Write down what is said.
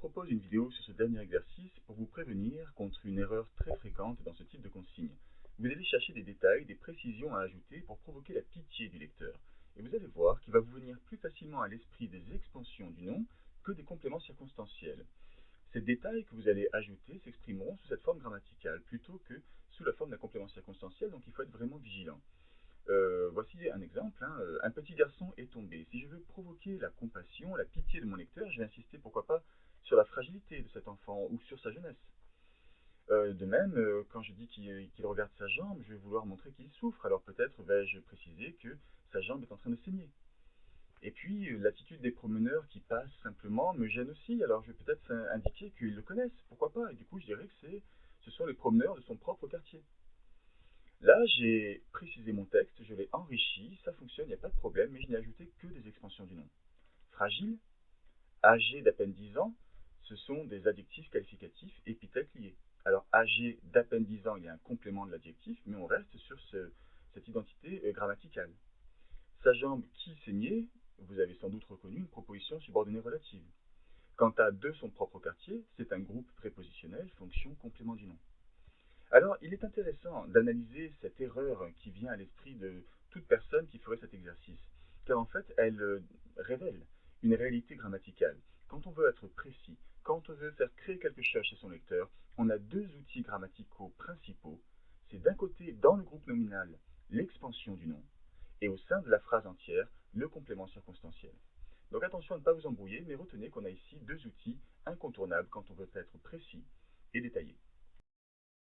propose une vidéo sur ce dernier exercice pour vous prévenir contre une erreur très fréquente dans ce type de consigne. Vous allez chercher des détails, des précisions à ajouter pour provoquer la pitié du lecteur. Et vous allez voir qu'il va vous venir plus facilement à l'esprit des expansions du nom que des compléments circonstanciels. Ces détails que vous allez ajouter s'exprimeront sous cette forme grammaticale plutôt que sous la forme d'un complément circonstanciel, donc il faut être vraiment vigilant. Voici un exemple, un petit garçon est tombé. Si je veux provoquer la compassion, la pitié de mon lecteur, je vais insister pourquoi pas sur la fragilité de cet enfant ou sur sa jeunesse. De même, quand je dis qu'il regarde sa jambe, je vais vouloir montrer qu'il souffre, alors peut-être vais-je préciser que sa jambe est en train de saigner. Et puis, l'attitude des promeneurs qui passent simplement me gêne aussi, alors je vais peut-être indiquer qu'ils le connaissent, pourquoi pas, et du coup je dirais que ce sont les promeneurs de son propre quartier. Là, j'ai précisé mon texte, je l'ai enrichi, ça fonctionne, il n'y a pas de problème, mais je n'ai ajouté que des expansions du nom. Fragile, âgé d'à peine 10 ans, ce sont des adjectifs qualificatifs épithètes liés. Alors, âgé d'à peine 10 ans, il y a un complément de l'adjectif, mais on reste sur cette identité grammaticale. Sa jambe qui saignait, vous avez sans doute reconnu une proposition subordonnée relative. Quant à de son propre quartier, c'est un groupe prépositionnel, fonction, complément du nom. Alors, il est intéressant d'analyser cette erreur qui vient à l'esprit de toute personne qui ferait cet exercice, car en fait, elle révèle une réalité grammaticale. Quand on veut être précis, quand on veut faire créer quelque chose chez son lecteur, on a deux outils grammaticaux principaux. C'est d'un côté, dans le groupe nominal, l'expansion du nom, et au sein de la phrase entière, le complément circonstanciel. Donc attention à ne pas vous embrouiller, mais retenez qu'on a ici deux outils incontournables quand on veut être précis et détaillé.